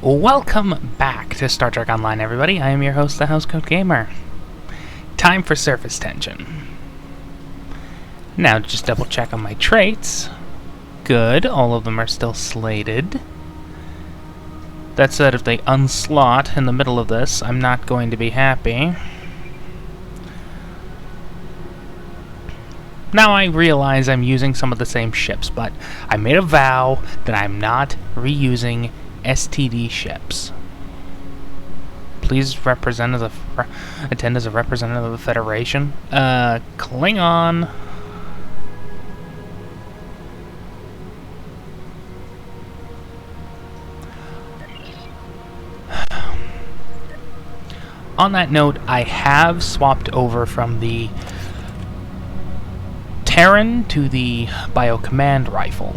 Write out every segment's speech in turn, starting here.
Welcome back to Star Trek Online, everybody. I am your host, the Housecoat Gamer. Time for surface tension. Now, just double check on my traits. Good, all of them are still slated. That said, if they unslot in the middle of this, I'm not going to be happy. Now I realize I'm using some of the same ships, but I made a vow that I'm not reusing STD ships. Please attend as a representative of the Federation. Klingon. On that note, I have swapped over from the Terran to the Biocommand rifle.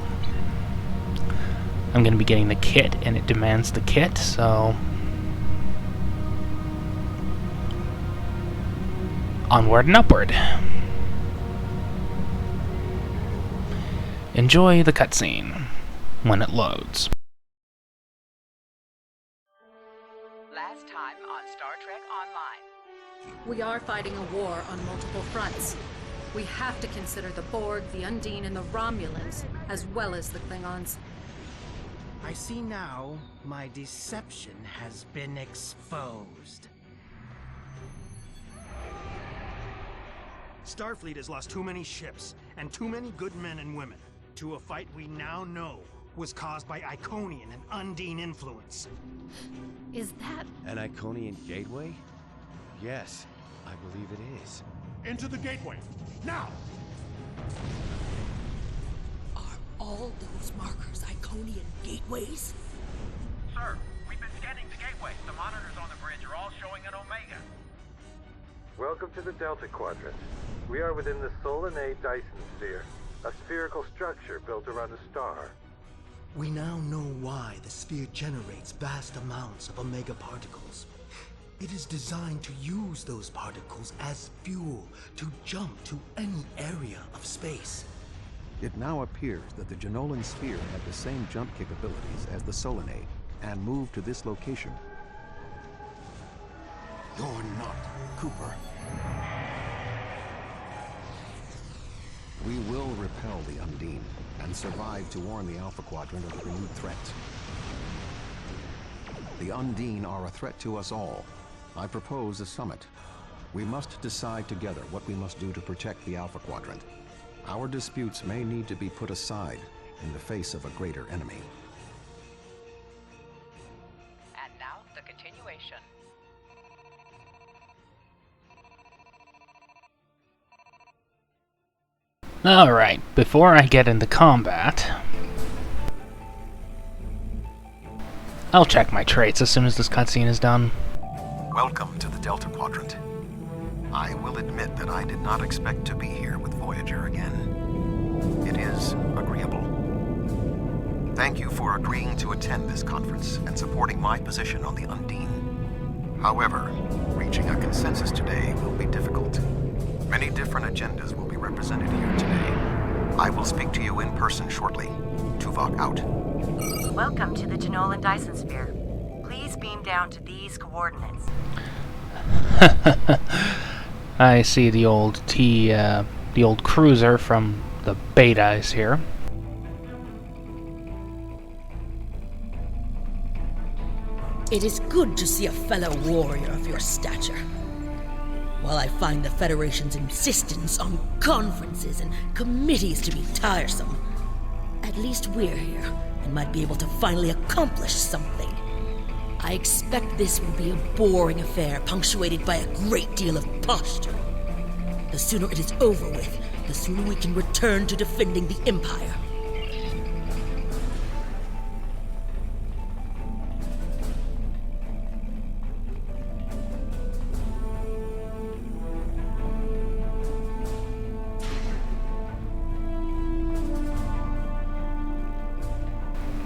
I'm going to be getting the kit, and it demands the kit, so onward and upward. Enjoy the cutscene when it loads. Last time on Star Trek Online. We are fighting a war on multiple fronts. We have to consider the Borg, the Undine, and the Romulans, as well as the Klingons. I see now my deception has been exposed. Starfleet has lost too many ships and too many good men and women to a fight we now know was caused by Iconian and Undine influence. Is that... An Iconian gateway? Yes, I believe it is. Into the gateway, now! Are all those markers Iconian gateways? Sir, we've been scanning the gateway. The monitors on the bridge are all showing an Omega. Welcome to the Delta Quadrant. We are within the Solanae Dyson Sphere, a spherical structure built around a star. We now know why the sphere generates vast amounts of Omega particles. It is designed to use those particles as fuel to jump to any area of space. It now appears that the Jenolan sphere had the same jump capabilities as the Solanae and moved to this location. You're not Cooper. We will repel the Undine and survive to warn the Alpha Quadrant of the renewed threat. The Undine are a threat to us all. I propose a summit. We must decide together what we must do to protect the Alpha Quadrant. Our disputes may need to be put aside in the face of a greater enemy. And now, the continuation. Alright, before I get into combat, I'll check my traits as soon as this cutscene is done. Welcome to the Delta Quadrant. I will admit that I did not expect to be here with Voyager again. It is agreeable. Thank you for agreeing to attend this conference and supporting my position on the Undine. However, reaching a consensus today will be difficult. Many different agendas will be represented here today. I will speak to you in person shortly. Tuvok out. Welcome to the Jenolan Dyson Sphere. Please beam down to these coordinates. I see the old cruiser from the beta is here. It is good to see a fellow warrior of your stature. While I find the Federation's insistence on conferences and committees to be tiresome, at least we're here and might be able to finally accomplish something. I expect this will be a boring affair punctuated by a great deal of posture. The sooner it is over with, the sooner we can return to defending the Empire.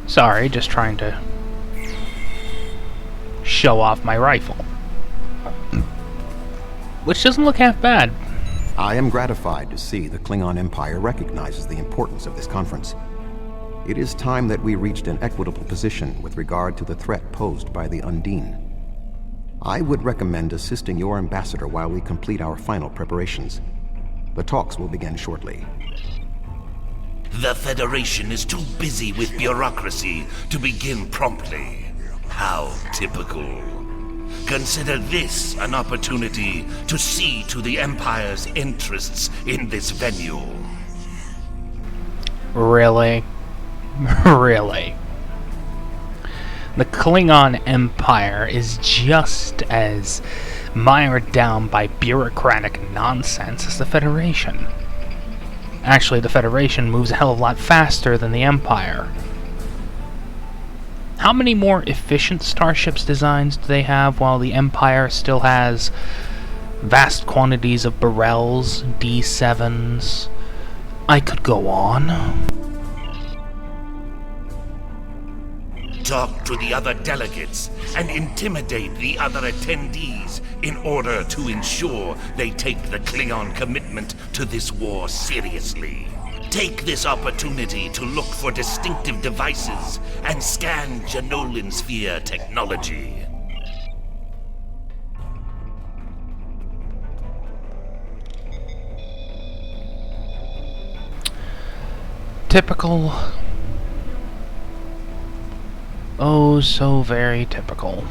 Sorry, just trying to show off my rifle. Which doesn't look half bad. I am gratified to see the Klingon Empire recognizes the importance of this conference. It is time that we reached an equitable position with regard to the threat posed by the Undine. I would recommend assisting your ambassador while we complete our final preparations. The talks will begin shortly. The Federation is too busy with bureaucracy to begin promptly. How typical. Consider this an opportunity to see to the Empire's interests in this venue. Really? Really? The Klingon Empire is just as mired down by bureaucratic nonsense as the Federation. Actually, the Federation moves a hell of a lot faster than the Empire. How many more efficient starships designs do they have, while the Empire still has vast quantities of Barrels, D7s? I could go on. Talk to the other delegates and intimidate the other attendees in order to ensure they take the Klingon commitment to this war seriously. Take this opportunity to look for distinctive devices and scan Janolan Sphere technology. Typical. Oh, so very typical.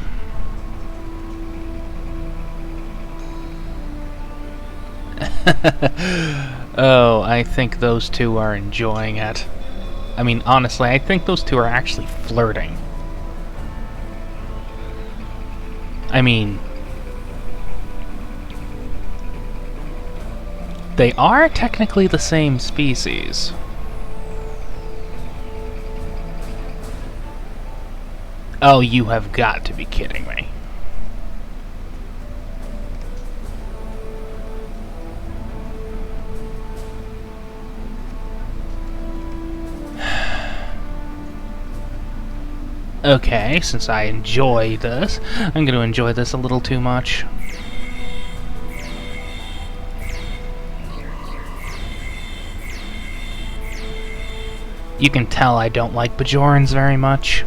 Oh, I think those two are enjoying it. I mean, honestly, I think those two are actually flirting. I mean, they are technically the same species. Oh, you have got to be kidding me. Okay, since I enjoy this, I'm going to enjoy this a little too much. You can tell I don't like Bajorans very much.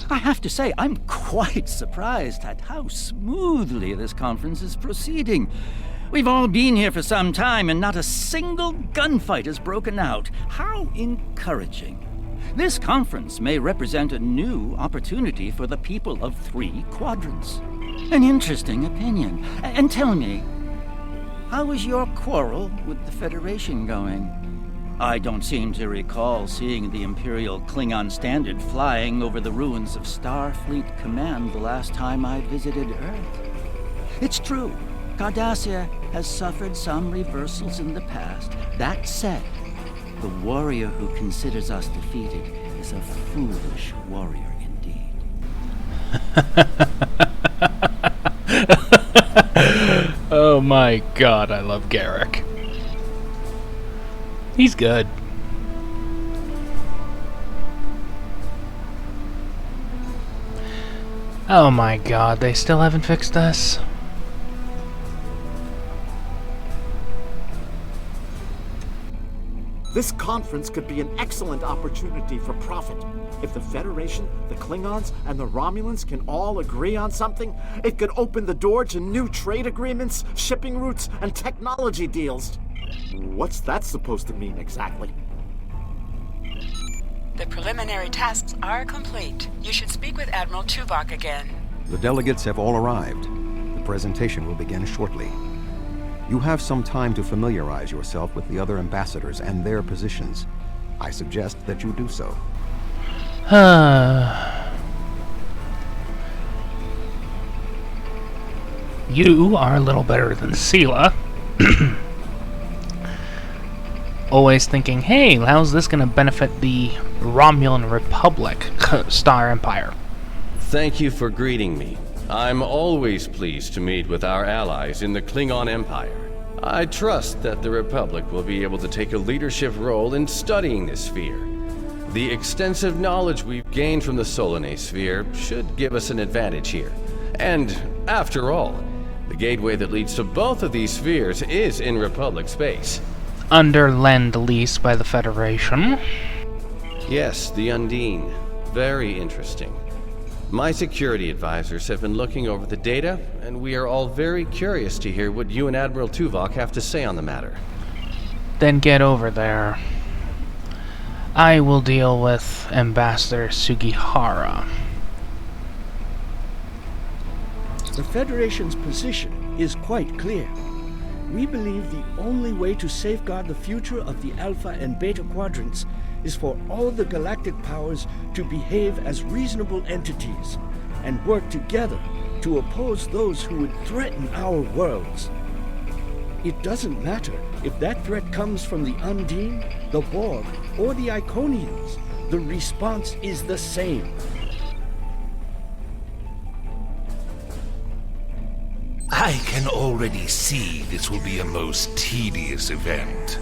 I have to say, I'm quite surprised at how smoothly this conference is proceeding. We've all been here for some time, and not a single gunfight has broken out. How encouraging. This conference may represent a new opportunity for the people of 3 quadrants. An interesting opinion. And tell me, how is your quarrel with the Federation going? I don't seem to recall seeing the Imperial Klingon standard flying over the ruins of Starfleet Command the last time I visited Earth. It's true, Cardassia has suffered some reversals in the past. That said, the warrior who considers us defeated is a foolish warrior indeed. Oh my god, I love Garrick. He's good. Oh my god, they still haven't fixed this? This conference could be an excellent opportunity for profit. If the Federation, the Klingons, and the Romulans can all agree on something, it could open the door to new trade agreements, shipping routes, and technology deals. What's that supposed to mean exactly? The preliminary tasks are complete. You should speak with Admiral Tuvok again. The delegates have all arrived. The presentation will begin shortly. You have some time to familiarize yourself with the other ambassadors and their positions. I suggest that you do so. You are a little better than Sela. Always thinking, hey, how's this going to benefit the Romulan Republic, Star Empire? Thank you for greeting me. I'm always pleased to meet with our allies in the Klingon Empire. I trust that the Republic will be able to take a leadership role in studying this sphere. The extensive knowledge we've gained from the Solanae sphere should give us an advantage here. And, after all, the gateway that leads to both of these spheres is in Republic space. Under Lend-Lease by the Federation. Yes, the Undine. Very interesting. My security advisors have been looking over the data, and we are all very curious to hear what you and Admiral Tuvok have to say on the matter. Then get over there. I will deal with Ambassador Sugihara. The Federation's position is quite clear. We believe the only way to safeguard the future of the Alpha and Beta Quadrants is for all the galactic powers to behave as reasonable entities and work together to oppose those who would threaten our worlds. It doesn't matter if that threat comes from the Undine, the Borg, or the Iconians. The response is the same. I can already see this will be a most tedious event.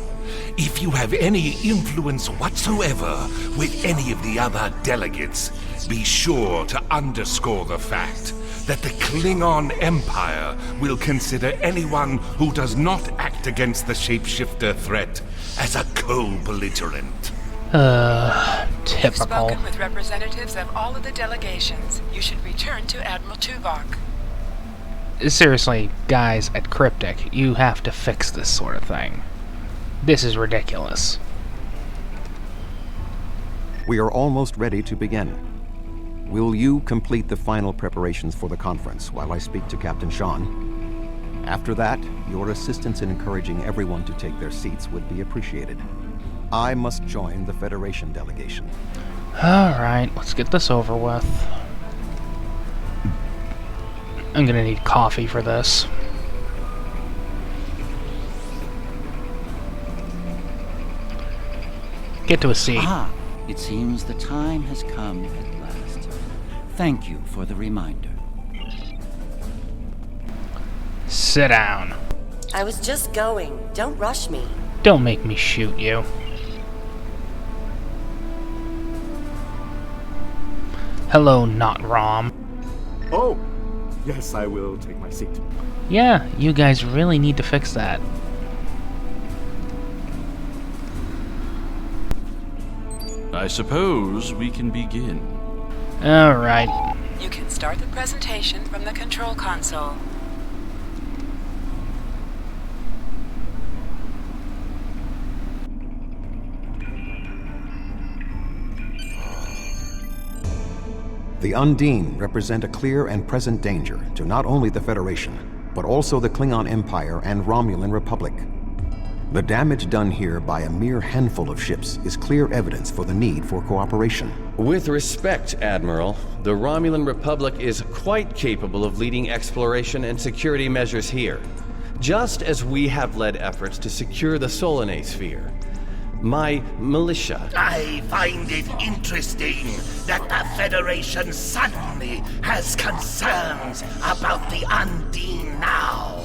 If you have any influence whatsoever with any of the other delegates, be sure to underscore the fact that the Klingon Empire will consider anyone who does not act against the shapeshifter threat as a co-belligerent. Typical. You've spoken with representatives of all of the delegations. You should return to Admiral Tuvok. Seriously, guys at Cryptic, you have to fix this sort of thing. This is ridiculous. We are almost ready to begin. Will you complete the final preparations for the conference while I speak to Captain Sean? After that, your assistance in encouraging everyone to take their seats would be appreciated. I must join the Federation delegation. Alright, let's get this over with. I'm gonna need coffee for this. Get to a seat. Ah, it seems the time has come at last. Thank you for the reminder. Sit down. I was just going. Don't rush me. Don't make me shoot you. Hello, not Rom. Oh, yes, I will take my seat. Yeah, you guys really need to fix that. I suppose we can begin. Alright. You can start the presentation from the control console. The Undine represent a clear and present danger to not only the Federation, but also the Klingon Empire and Romulan Republic. The damage done here by a mere handful of ships is clear evidence for the need for cooperation. With respect, Admiral, the Romulan Republic is quite capable of leading exploration and security measures here, just as we have led efforts to secure the Solanae sphere. My militia... I find it interesting that the Federation suddenly has concerns about the Undine now.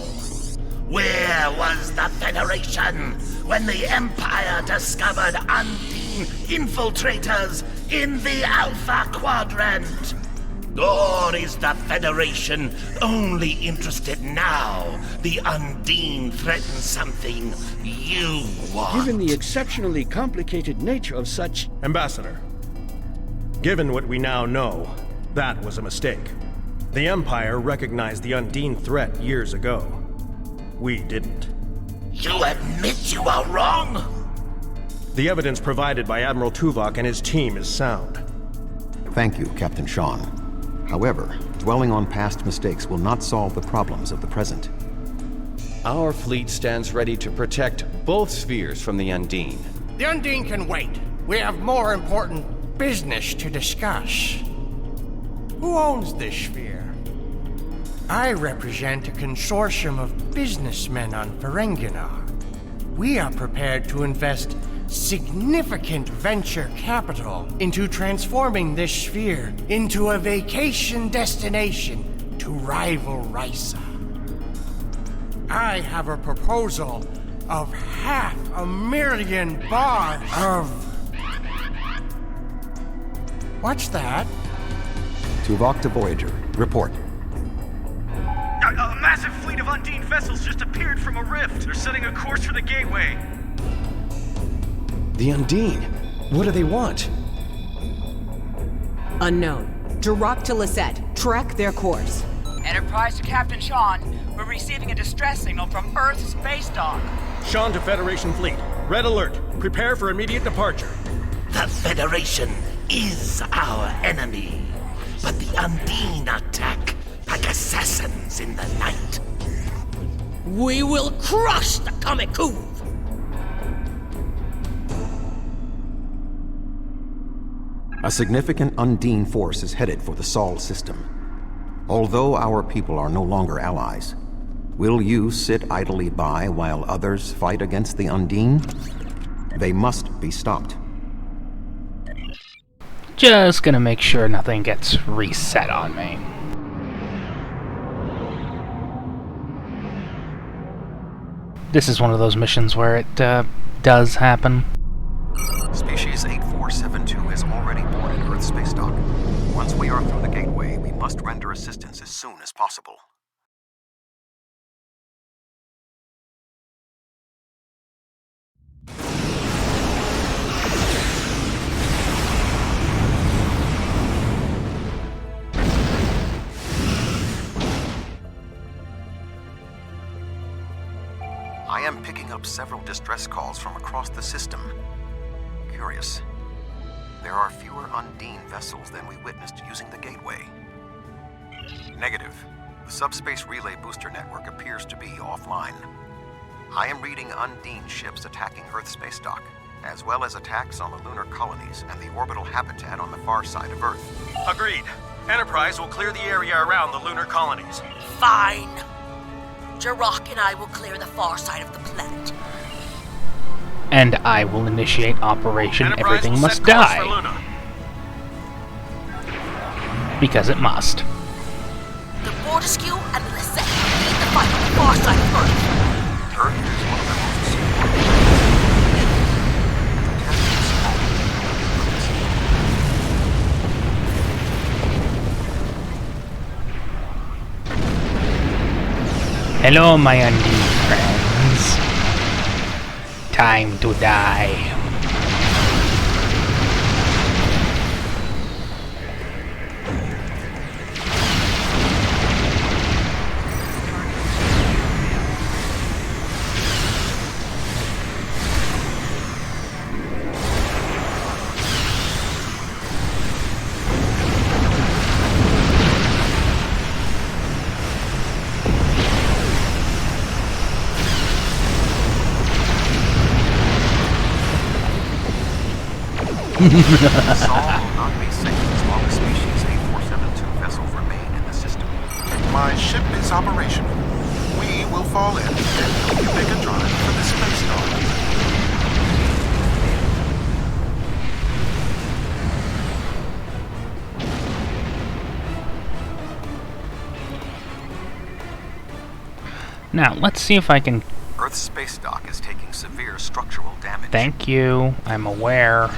Where was the Federation when the Empire discovered Undine infiltrators in the Alpha Quadrant? Or is the Federation only interested now the Undine threatens something you want? Given the exceptionally complicated nature of such... Ambassador, given what we now know, that was a mistake. The Empire recognized the Undine threat years ago. We didn't. You admit you are wrong? The evidence provided by Admiral Tuvok and his team is sound. Thank you, Captain Sean. However, dwelling on past mistakes will not solve the problems of the present. Our fleet stands ready to protect both spheres from the Undine. The Undine can wait. We have more important business to discuss. Who owns this sphere? I represent a consortium of businessmen on Ferenginar. We are prepared to invest significant venture capital into transforming this sphere into a vacation destination to rival Risa. I have a proposal of 500,000 bars of... What's that? Tuvok to Voyager. Report. A massive fleet of Undine vessels just appeared from a rift. They're setting a course for the gateway. The Undine? What do they want? Unknown. Drop to Lisette. Track their course. Enterprise to Captain Sean. We're receiving a distress signal from Earth's space dock. Sean to Federation Fleet. Red alert. Prepare for immediate departure. The Federation is our enemy, but the Undine attack like assassins in the night. We will crush the Kamikuv! A significant Undine force is headed for the Sol system. Although our people are no longer allies, will you sit idly by while others fight against the Undine? They must be stopped. Just gonna make sure nothing gets reset on me. This is one of those missions where it does happen. Species 8472 is already boarded Earth space dock. Once we are through the gateway, we must render assistance as soon as possible. I am picking up several distress calls from across the system. Curious. There are fewer Undine vessels than we witnessed using the gateway. Negative. The subspace relay booster network appears to be offline. I am reading Undine ships attacking Earth space dock, as well as attacks on the lunar colonies and the orbital habitat on the far side of Earth. Agreed. Enterprise will clear the area around the lunar colonies. Fine. Jirok and I will clear the far side of the planet. And I will initiate Operation Enterprise Everything will Must set course for Die. Luna. Because it must. The Fortescue and the Lisette lead the fight on the far side of Earth. Earth is one of the most Hello, my Undine friends. Time to die. Sol will not be safe as long as species 8472 vessels remain in the system. My ship is operational. We will fall in and you make a drive for the space dock. Now, let's see if I can... Earth's space dock is taking severe structural damage. Thank you. I'm aware.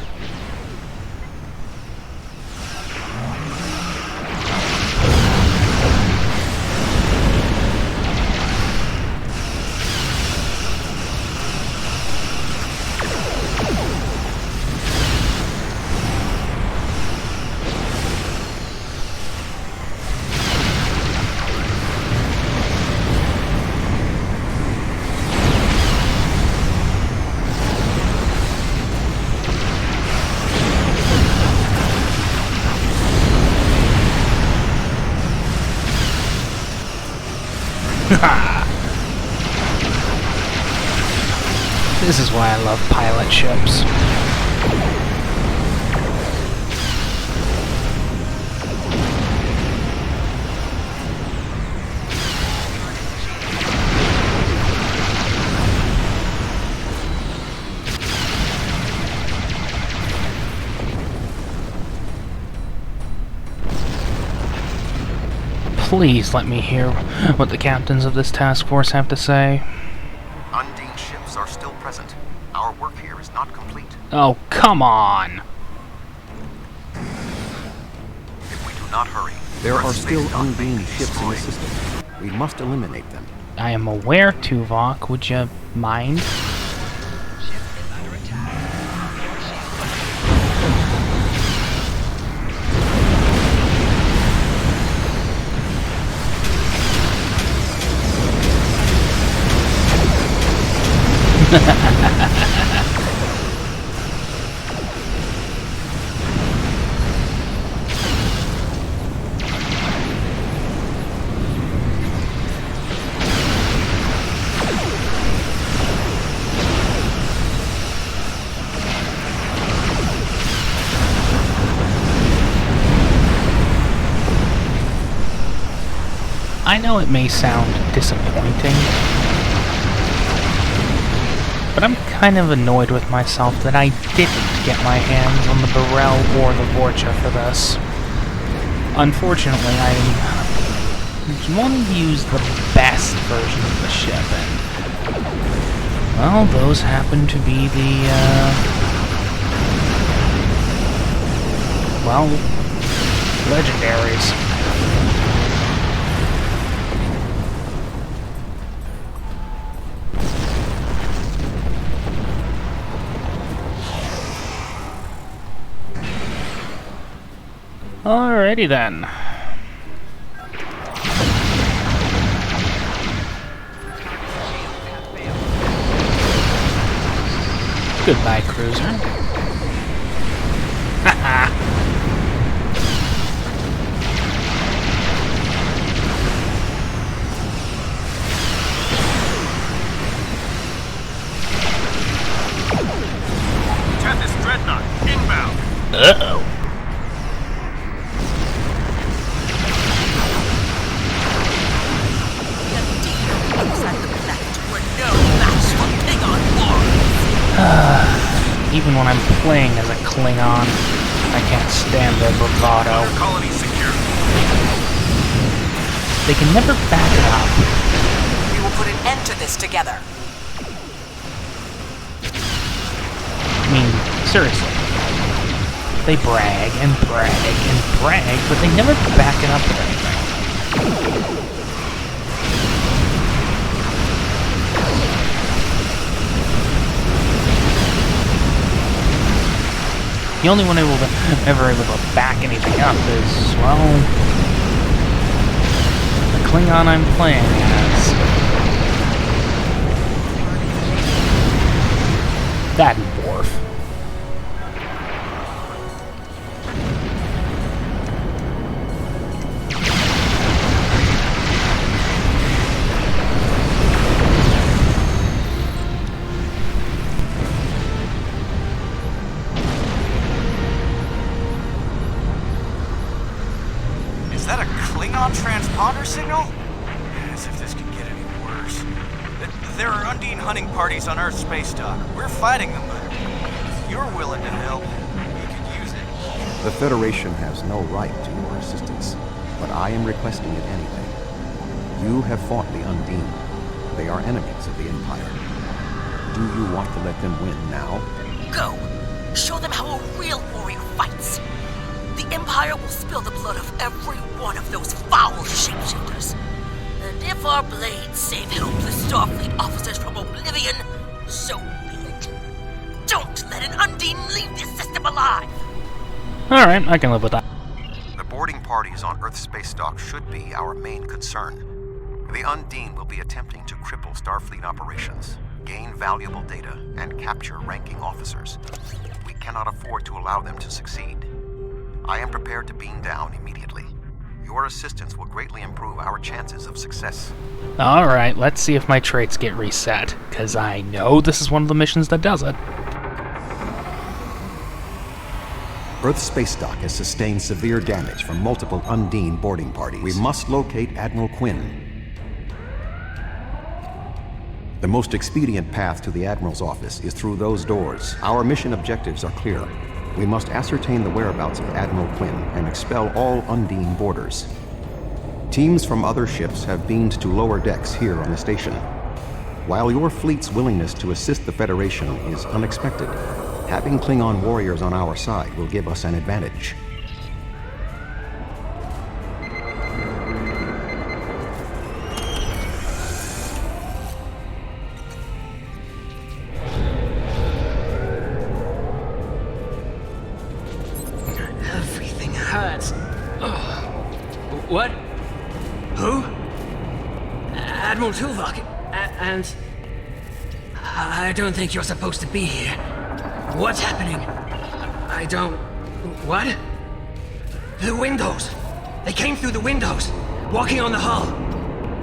This is why I love pilot ships. Please let me hear what the captains of this task force have to say. Undine ships are still present. Our work here is not complete. Oh, come on! If we do not hurry, there are still Undine ships in the system. We must eliminate them. I am aware, Tuvok. Would you mind? I know it may sound disappointing, but I'm kind of annoyed with myself that I didn't get my hands on the Burrell or the Vorcha for this. Unfortunately, I wanted to use the best version of the ship, and, well, those happen to be the, well, legendaries. Alrighty then. Goodbye, cruiser. Haha. Tempest Dreadnought, inbound. Uh-oh. Even when I'm playing as a Klingon, I can't stand their bravado. Colony secure. They can never back it up. We will put an end to this together. I mean, seriously. They brag and brag and brag, but they never back it up with anything. The only one ever able to back anything up is, well, the Klingon I'm playing as. That dwarf. Is that a Klingon transponder signal? As if this could get any worse. There are Undine hunting parties on Earth's space dock. We're fighting them, but if you're willing to help, we could use it. The Federation has no right to your assistance, but I am requesting it anyway. You have fought the Undine. They are enemies of the Empire. Do you want to let them win now? Go! Show them how a real warrior fights! The Empire will spill the blood of every one of those foul shapeshifters. And if our blades save helpless Starfleet officers from oblivion, so be it. Don't let an Undine leave this system alive! Alright, I can live with that. The boarding parties on Earth's space dock should be our main concern. The Undine will be attempting to cripple Starfleet operations, gain valuable data, and capture ranking officers. We cannot afford to allow them to succeed. I am prepared to beam down immediately. Your assistance will greatly improve our chances of success. Alright, let's see if my traits get reset, because I know this is one of the missions that does it. Earth's space dock has sustained severe damage from multiple Undine boarding parties. We must locate Admiral Quinn. The most expedient path to the Admiral's office is through those doors. Our mission objectives are clear. We must ascertain the whereabouts of Admiral Quinn and expel all Undine boarders. Teams from other ships have beamed to lower decks here on the station. While your fleet's willingness to assist the Federation is unexpected, having Klingon warriors on our side will give us an advantage. Everything hurts. Ugh. What? Who? Admiral Tuvok. And I don't think you're supposed to be here. What's happening? I don't... What? The windows! They came through the windows, walking on the hull.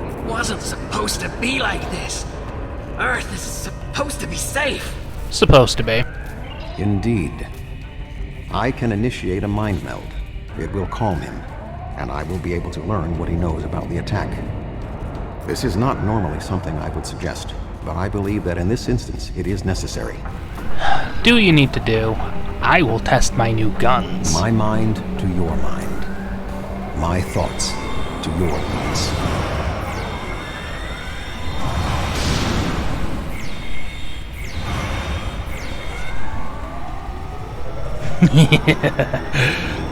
It wasn't supposed to be like this. Earth is supposed to be safe. Supposed to be. Indeed. I can initiate a mind meld. It will calm him, and I will be able to learn what he knows about the attack. This is not normally something I would suggest, but I believe that in this instance it is necessary. Do what you need to do. I will test my new guns. My mind to your mind. My thoughts to your thoughts.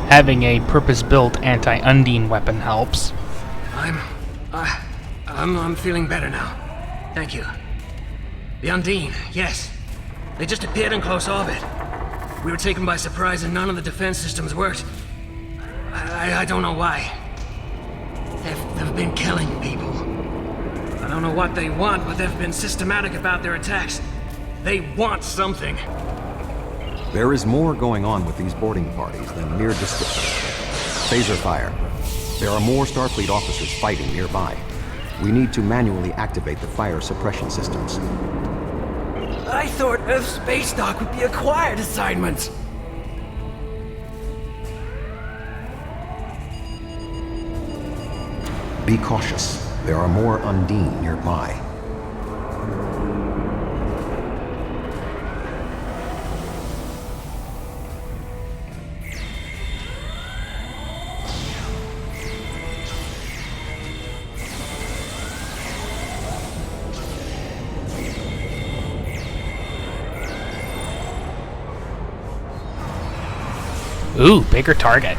Having a purpose-built anti-Undine weapon helps. I'm feeling better now. Thank you. The Undine, yes. They just appeared in close orbit. We were taken by surprise and none of the defense systems worked. I don't know why. They've been killing people. I don't know what they want, but they've been systematic about their attacks. They want something. There is more going on with these boarding parties than mere description. Phaser fire. There are more Starfleet officers fighting nearby. We need to manually activate the fire suppression systems. I thought Earth space dock would be a quiet assignment. Be cautious. There are more Undine nearby. Ooh, bigger target.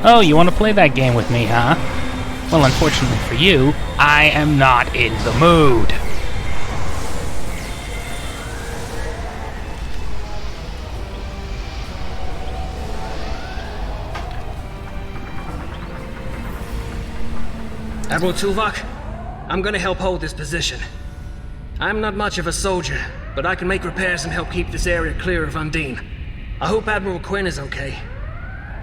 Oh, you want to play that game with me, huh? Well, unfortunately for you, I am not in the mood. Admiral Tuvok, I'm gonna help hold this position. I'm not much of a soldier, but I can make repairs and help keep this area clear of Undine. I hope Admiral Quinn is okay.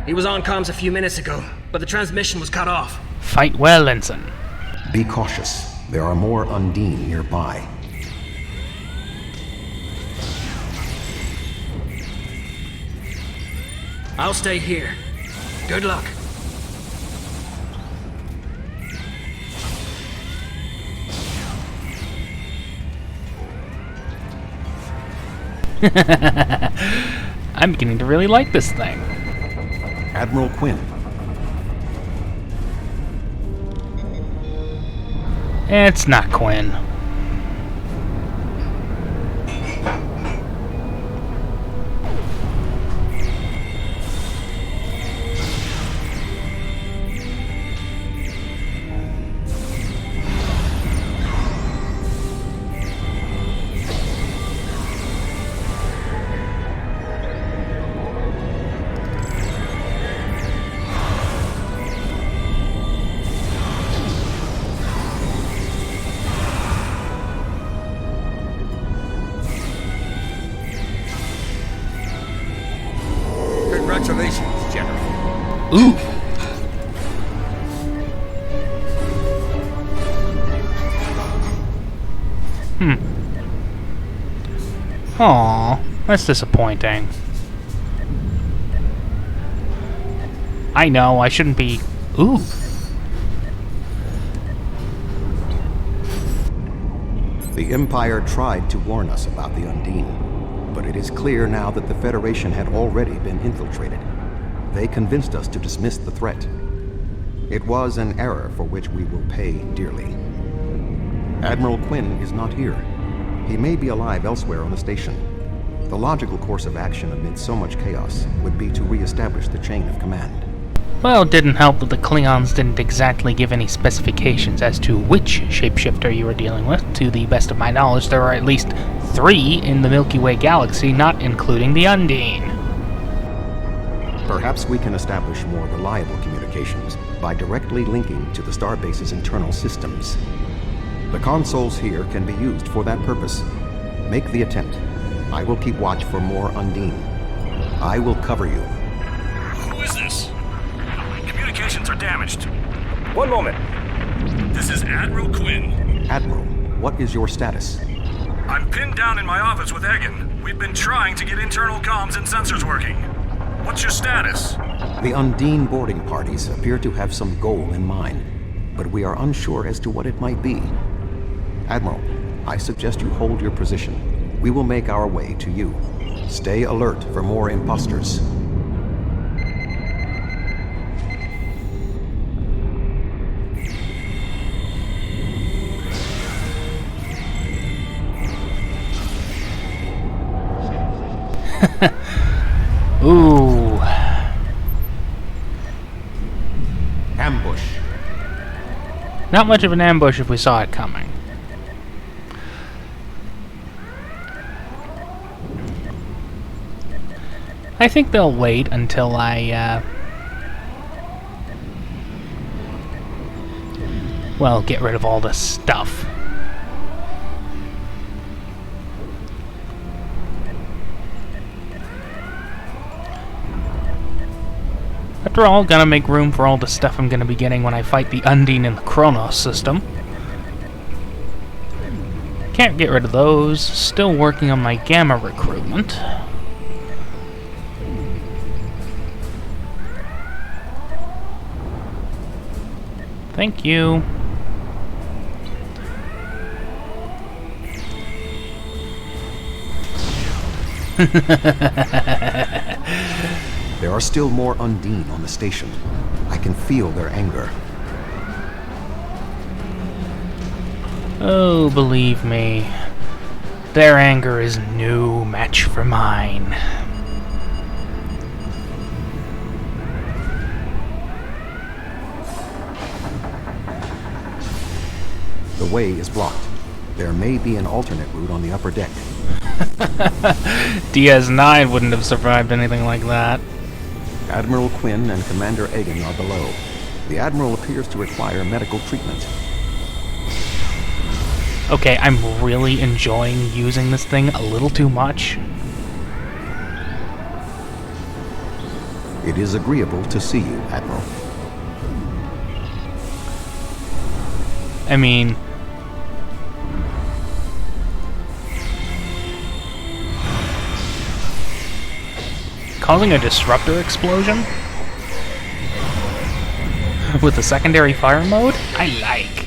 He was on comms a few minutes ago, but the transmission was cut off. Fight well, Ensign. Be cautious. There are more Undine nearby. I'll stay here. Good luck. I'm beginning to really like this thing. Admiral Quinn. It's not Quinn. Congratulations, General. Ooh. Aw, that's disappointing. I know, I shouldn't be... Ooh. The Empire tried to warn us about the Undine, but it is clear now that the Federation had already been infiltrated. They convinced us to dismiss the threat. It was an error for which we will pay dearly. Admiral Quinn is not here. He may be alive elsewhere on the station. The logical course of action amid so much chaos would be to re-establish the chain of command. Well, it didn't help that the Klingons didn't exactly give any specifications as to which shapeshifter you were dealing with. To the best of my knowledge, there are at least 3 in the Milky Way galaxy, not including the Undine. Perhaps we can establish more reliable communications by directly linking to the starbase's internal systems. The consoles here can be used for that purpose. Make the attempt. I will keep watch for more Undine. I will cover you. Who is this? Communications are damaged. One moment. This is Admiral Quinn. Admiral, what is your status? I'm pinned down in my office with Egan. We've been trying to get internal comms and sensors working. What's your status? The Undine boarding parties appear to have some goal in mind, but we are unsure as to what it might be. Admiral, I suggest you hold your position. We will make our way to you. Stay alert for more imposters. Ooh. Ambush. Not much of an ambush if we saw it coming. I think they'll wait until I, well, get rid of all this stuff. After all, gotta make room for all the stuff I'm gonna be getting when I fight the Undine in the Kronos system. Can't get rid of those. Still working on my Gamma recruitment. Thank you. There are still more Undine on the station. I can feel their anger. Oh, believe me, their anger is no match for mine. The way is blocked. There may be an alternate route on the upper deck. DS9 wouldn't have survived anything like that. Admiral Quinn and Commander Egan are below. The Admiral appears to require medical treatment. Okay, I'm really enjoying using this thing a little too much. It is agreeable to see you, Admiral. I mean, causing a disruptor explosion with a secondary fire mode? I like.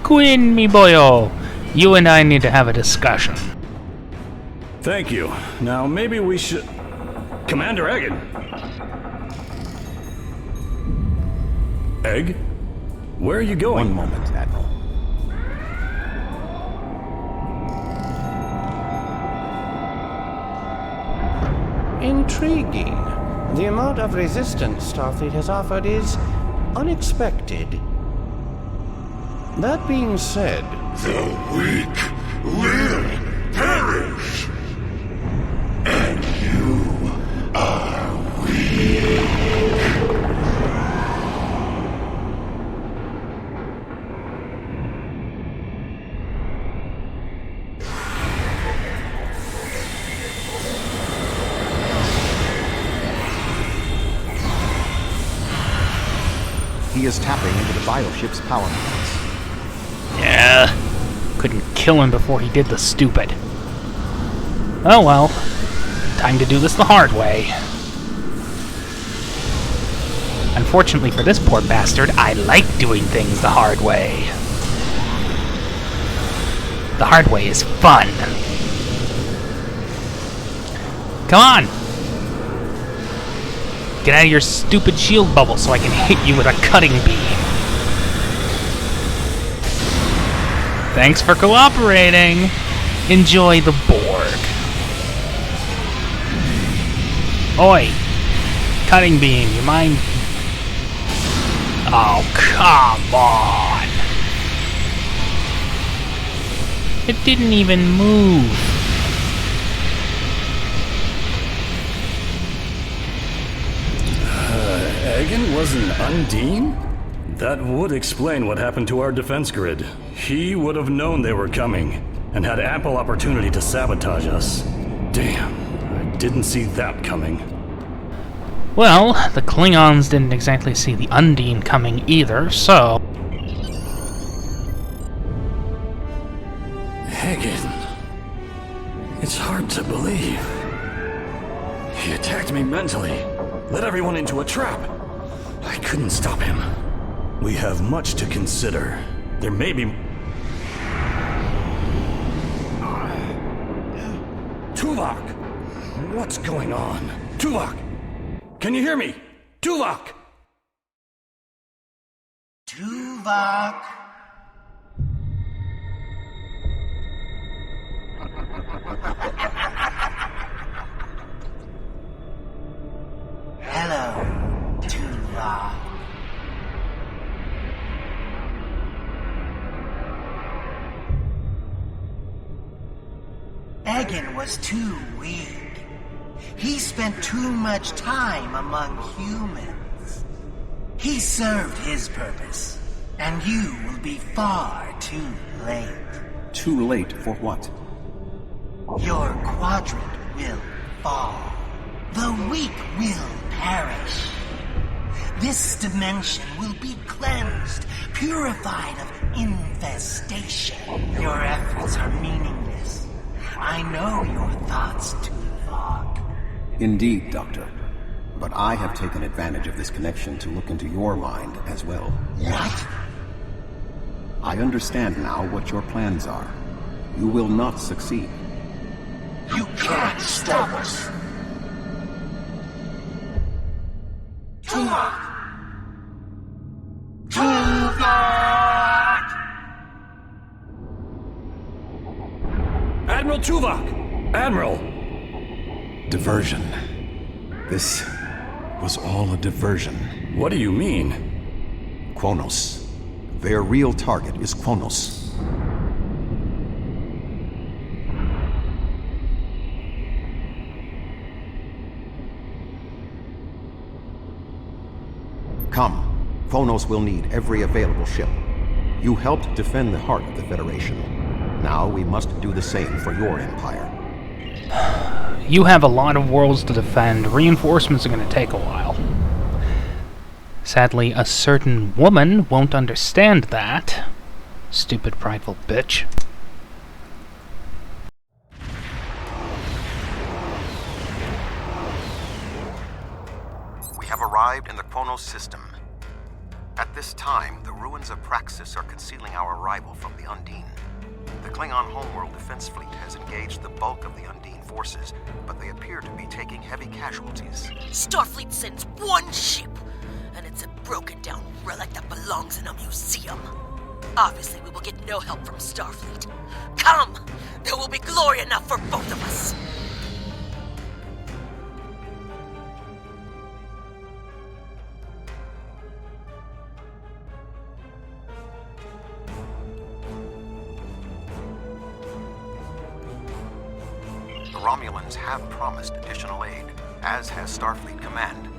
Quinn, me boyo, you and I need to have a discussion. Thank you. Now, maybe we should... Commander Egan! Egg? Where are you going? One moment, Admiral. Intriguing. The amount of resistance Starfleet has offered is unexpected. That being said... The weak will perish. And you are weak. He is tapping into the bioship's power lines. Yeah, couldn't kill him before he did the stupid. Oh well. Time to do this the hard way. Unfortunately for this poor bastard, I like doing things the hard way. The hard way is fun. Come on! Get out of your stupid shield bubble so I can hit you with a cutting beam. Thanks for cooperating. Enjoy the Borg. Oi! Cutting beam, you mind? Oh, come on! It didn't even move. Egan was an Undine? That would explain what happened to our defense grid. He would have known they were coming, and had ample opportunity to sabotage us. Damn, I didn't see that coming. Well, the Klingons didn't exactly see the Undine coming either, so... Egan. It's hard to believe. He attacked me mentally, led everyone into a trap. I couldn't stop him. We have much to consider. There may be... Tuvok! What's going on? Tuvok! Can you hear me? Tuvok! Tuvok! Hello, Tuvok. Egan was too weak. He spent too much time among humans. He served his purpose, and you will be far too late. Too late for what? Your quadrant will fall. The weak will perish. This dimension will be cleansed, purified of infestation. Your efforts are meaningless. I know your thoughts, Tuvok. Indeed, Doctor. But I have taken advantage of this connection to look into your mind as well. What? I understand now what your plans are. You will not succeed. You can't stop us. Tuvok! Tuvok! Admiral Tuvok! Admiral! Diversion. This was all a diversion. What do you mean? Kronos. Their real target is Kronos. Come. Kronos will need every available ship. You helped defend the heart of the Federation. Now we must do the same for your empire. You have a lot of worlds to defend. Reinforcements are going to take a while. Sadly, a certain woman won't understand that. Stupid, prideful bitch. We have arrived in the Kronos system. At this time, the ruins of Praxis are concealing our arrival from the Undine. The Klingon homeworld defense fleet has engaged the bulk of the Undine forces, but they appear to be taking heavy casualties. Starfleet sends one ship, and it's a broken-down relic that belongs in a museum. Obviously, we will get no help from Starfleet. Come! There will be glory enough for both of us! The Romulans have promised additional aid, as has Starfleet Command.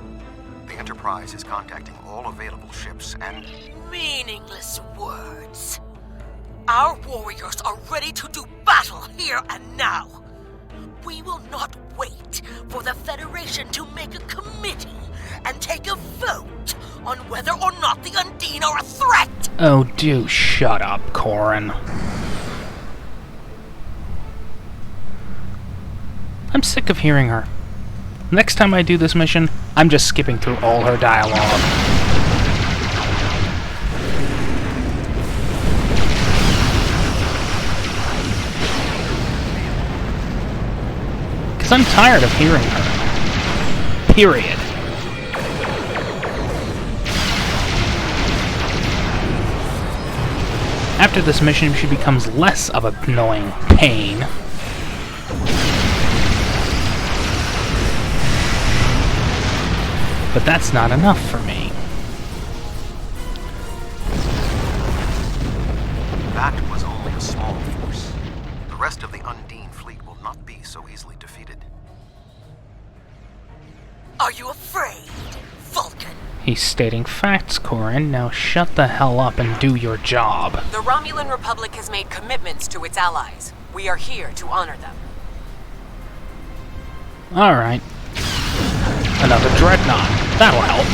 The Enterprise is contacting all available ships and... Meaningless words. Our warriors are ready to do battle here and now. We will not wait for the Federation to make a committee and take a vote on whether or not the Undine are a threat. Oh, do shut up, Corin. I'm sick of hearing her. Next time I do this mission, I'm just skipping through all her dialogue. Because I'm tired of hearing her. Period. After this mission, she becomes less of an annoying pain. But that's not enough for me. That was only a small force. The rest of the Undine fleet will not be so easily defeated. Are you afraid, Vulcan? He's stating facts, Corin. Now shut the hell up and do your job. The Romulan Republic has made commitments to its allies. We are here to honor them. Alright. Another dreadnought. That'll help.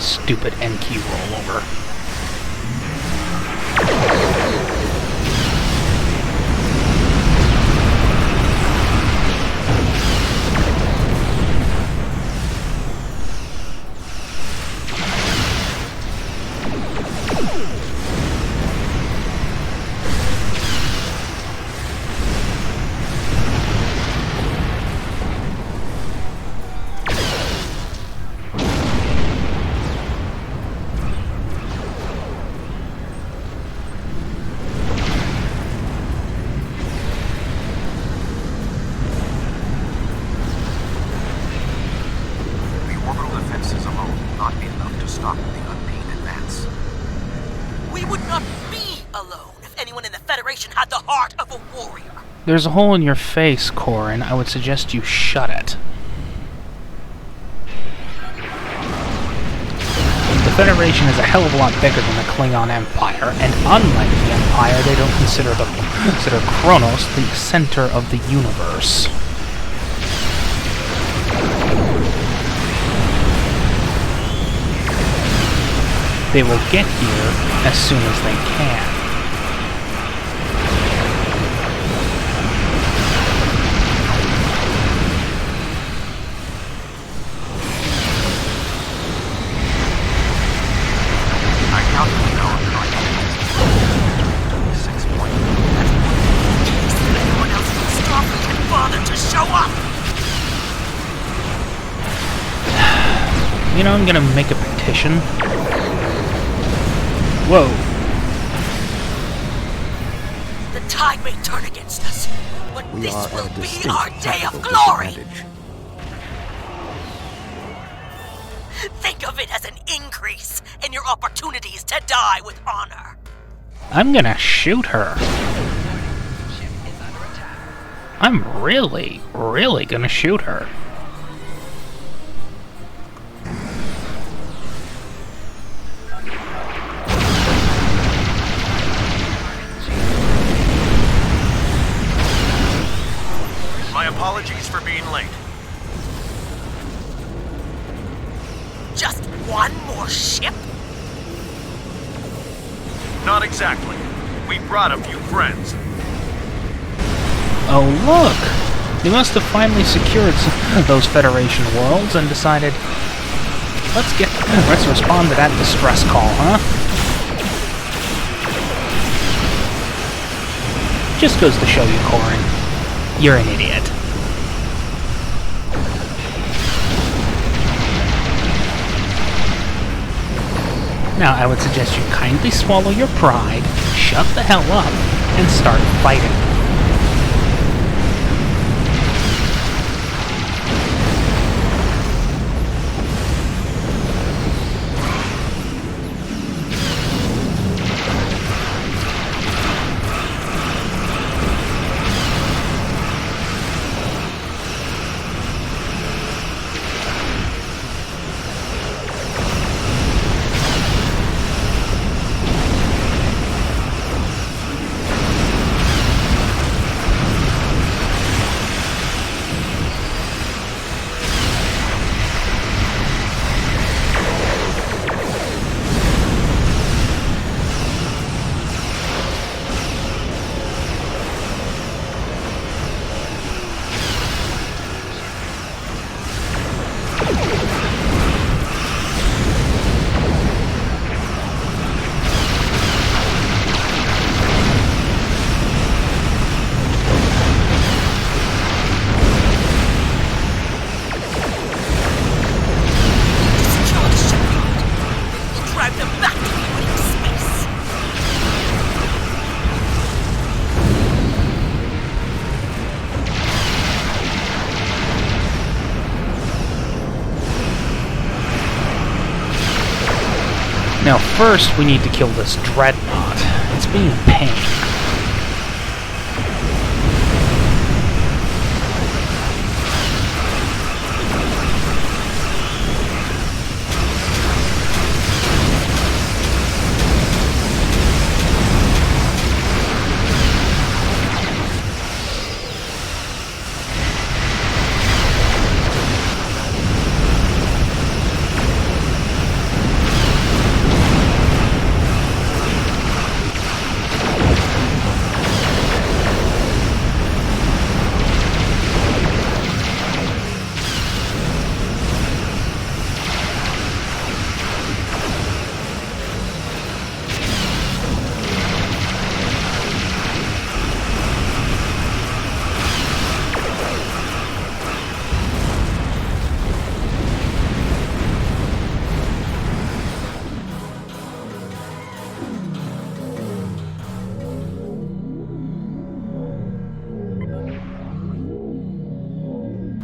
Stupid NQ rollover. There's a hole in your face, Corin. I would suggest you shut it. The Federation is a hell of a lot bigger than the Klingon Empire, and unlike the Empire, they don't consider Kronos the center of the universe. They will get here as soon as they can. You know, I'm gonna make a petition. Whoa. The tide may turn against us, but this will be our day of glory! Think of it as an increase in your opportunities to die with honor. I'm gonna shoot her. I'm really gonna shoot her. My apologies for being late. Just one more ship? Not exactly. We brought a few friends. Oh look! They must have finally secured those Federation worlds and decided, let's respond to that distress call, huh? Just goes to show you, Corin, you're an idiot. Now, I would suggest you kindly swallow your pride, shut the hell up, and start fighting. Now first we need to kill this dreadnought. It's being a pain.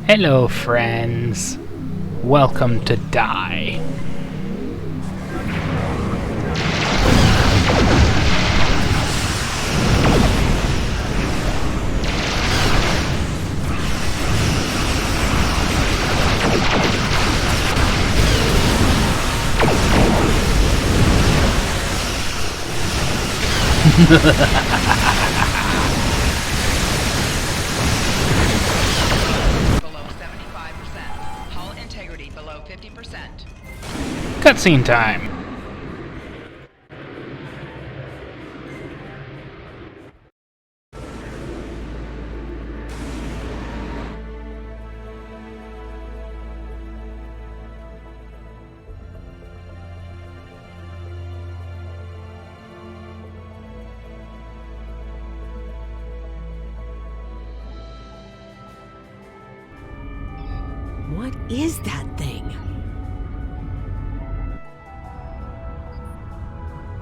Hello, friends. Welcome to Die. Cutscene time. What is that thing?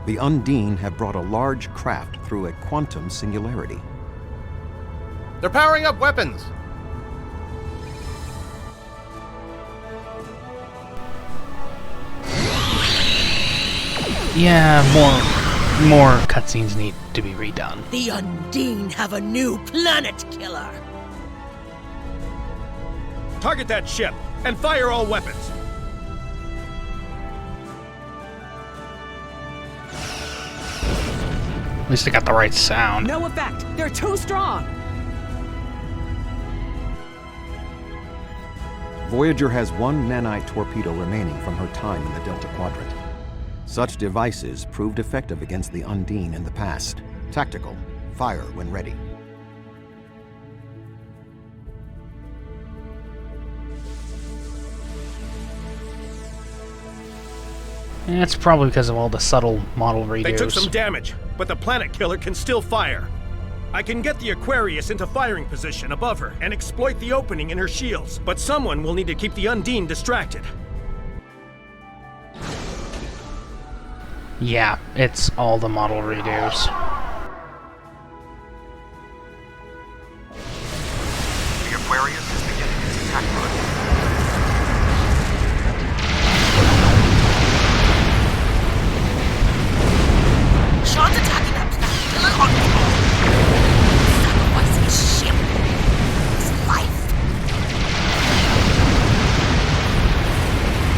The Undine have brought a large craft through a quantum singularity. They're powering up weapons! Yeah, more cutscenes need to be redone. The Undine have a new planet killer! Target that ship, and fire all weapons! At least I got the right sound. No effect! They're too strong! Voyager has one nanite torpedo remaining from her time in the Delta Quadrant. Such devices proved effective against the Undine in the past. Tactical. Fire when ready. That's probably because of all the subtle model redos. They took some damage, but the planet killer can still fire. I can get the Aquarius into firing position above her and exploit the opening in her shields, but someone will need to keep the Undine distracted. Yeah, it's all the model redos. The Aquarius is beginning its attack run. Sean's attacking that planet killer on sacrificing his ship, his life.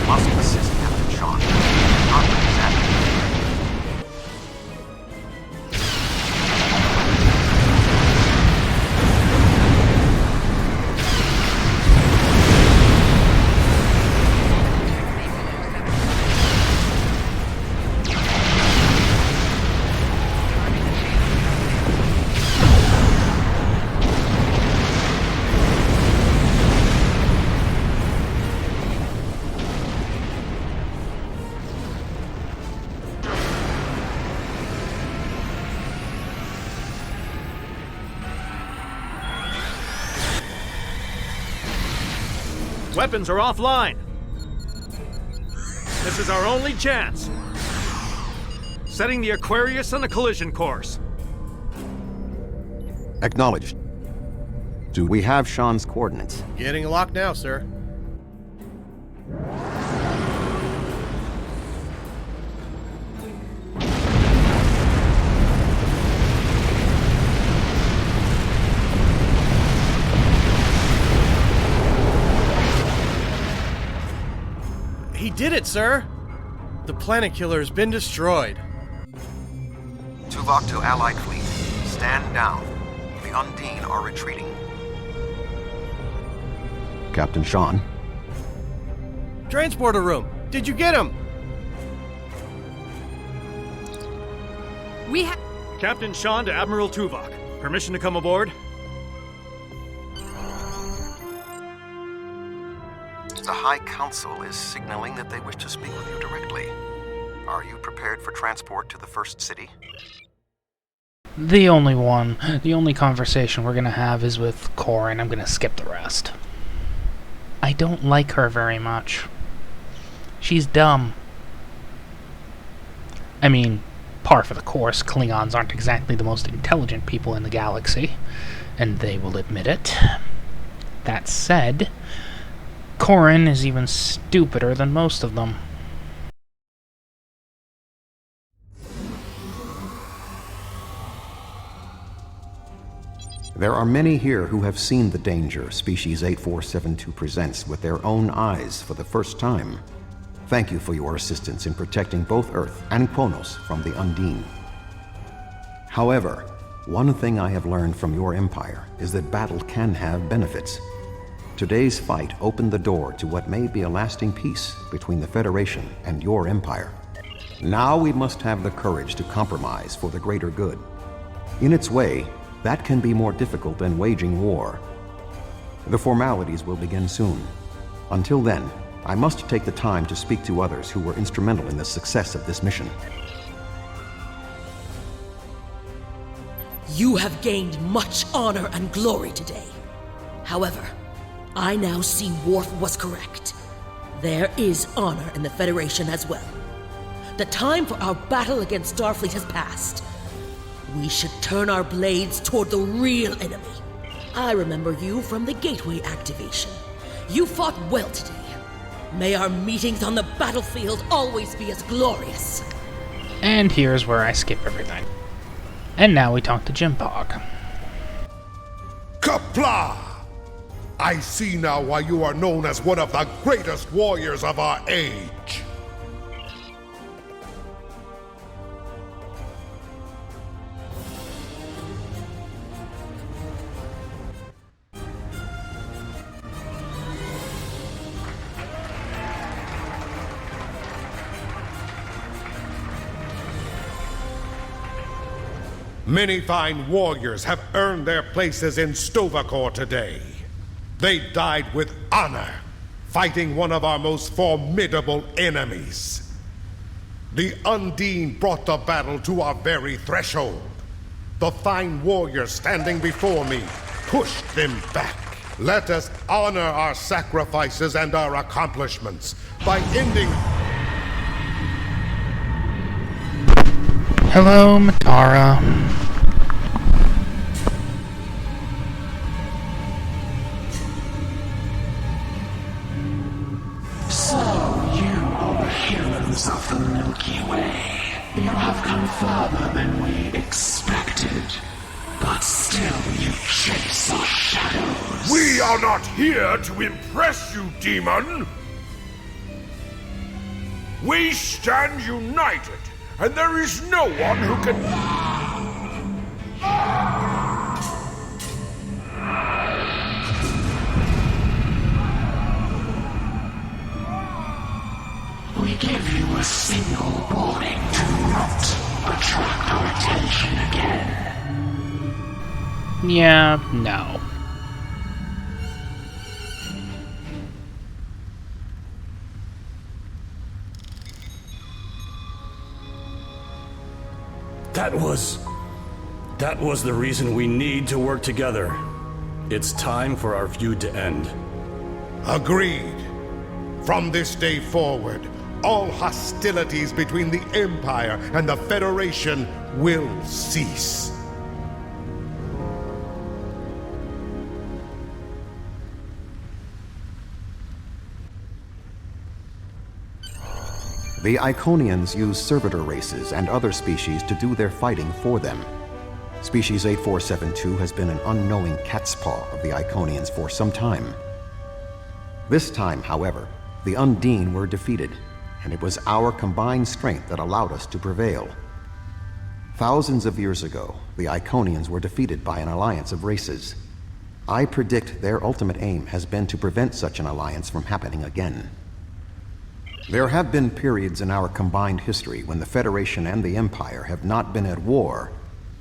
Must assist Captain Sean. Not with his action. Weapons are offline. This is our only chance. Setting the Aquarius on a collision course. Acknowledged. Do we have Sean's coordinates? Getting locked now, sir. He did it, sir! The planet killer has been destroyed. Tuvok to Allied fleet. Stand down. The Undine are retreating. Captain Sean. Transporter room! Did you get him? We have... Captain Sean to Admiral Tuvok. Permission to come aboard? The High Council is signaling that they wish to speak with you directly. Are you prepared for transport to the First City? The only conversation we're gonna have is with Corin. I'm gonna skip the rest. I don't like her very much. She's dumb. I mean, par for the course, Klingons aren't exactly the most intelligent people in the galaxy, and they will admit it. That said, Corin is even stupider than most of them. There are many here who have seen the danger Species 8472 presents with their own eyes for the first time. Thank you for your assistance in protecting both Earth and Kronos from the Undine. However, one thing I have learned from your empire is that battle can have benefits. Today's fight opened the door to what may be a lasting peace between the Federation and your empire. Now we must have the courage to compromise for the greater good. In its way, that can be more difficult than waging war. The formalities will begin soon. Until then, I must take the time to speak to others who were instrumental in the success of this mission. You have gained much honor and glory today. However, I now see Worf was correct. There is honor in the Federation as well. The time for our battle against Starfleet has passed. We should turn our blades toward the real enemy. I remember you from the Gateway activation. You fought well today. May our meetings on the battlefield always be as glorious. And here's where I skip everything. And now we talk to Jim Pog. Kapla! I see now why you are known as one of the greatest warriors of our age. Many fine warriors have earned their places in Stovacor today. They died with honor, fighting one of our most formidable enemies. The Undine brought the battle to our very threshold. The fine warriors standing before me pushed them back. Let us honor our sacrifices and our accomplishments by ending... Hello, Matara. So, you are the humans of the Milky Way. You have come further than we expected. But still you chase our shadows. We are not here to impress you, demon! We stand united, and there is no one who can... We give you a single warning to not attract our attention again. Yeah, no. That was the reason we need to work together. It's time for our feud to end. Agreed. From this day forward, all hostilities between the Empire and the Federation will cease. The Iconians use servitor races and other species to do their fighting for them. Species 8472 has been an unknowing catspaw of the Iconians for some time. This time, however, the Undine were defeated, and it was our combined strength that allowed us to prevail. Thousands of years ago, the Iconians were defeated by an alliance of races. I predict their ultimate aim has been to prevent such an alliance from happening again. There have been periods in our combined history when the Federation and the Empire have not been at war,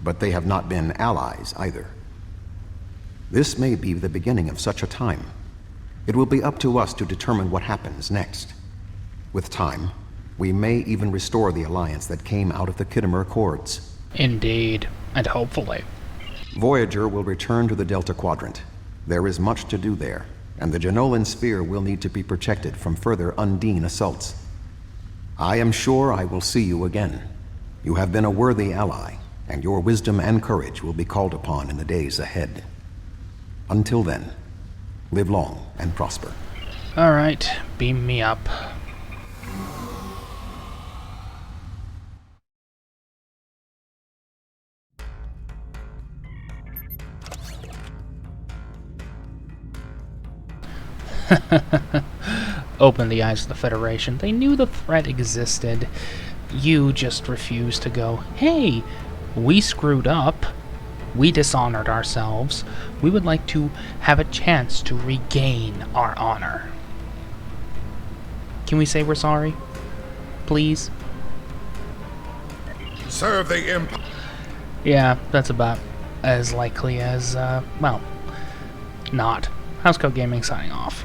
but they have not been allies either. This may be the beginning of such a time. It will be up to us to determine what happens next. With time, we may even restore the alliance that came out of the Khitomer Accords. Indeed, and hopefully. Voyager will return to the Delta Quadrant. There is much to do there, and the Jenolan Sphere will need to be protected from further Undine assaults. I am sure I will see you again. You have been a worthy ally, and your wisdom and courage will be called upon in the days ahead. Until then, live long and prosper. Alright, beam me up. Open the eyes of the Federation. They knew the threat existed. You just refused to go, hey, we screwed up. We dishonored ourselves. We would like to have a chance to regain our honor. Can we say we're sorry? Please? Serve the Empire. Yeah, that's about as likely as, well, not. Housecoat Gaming signing off.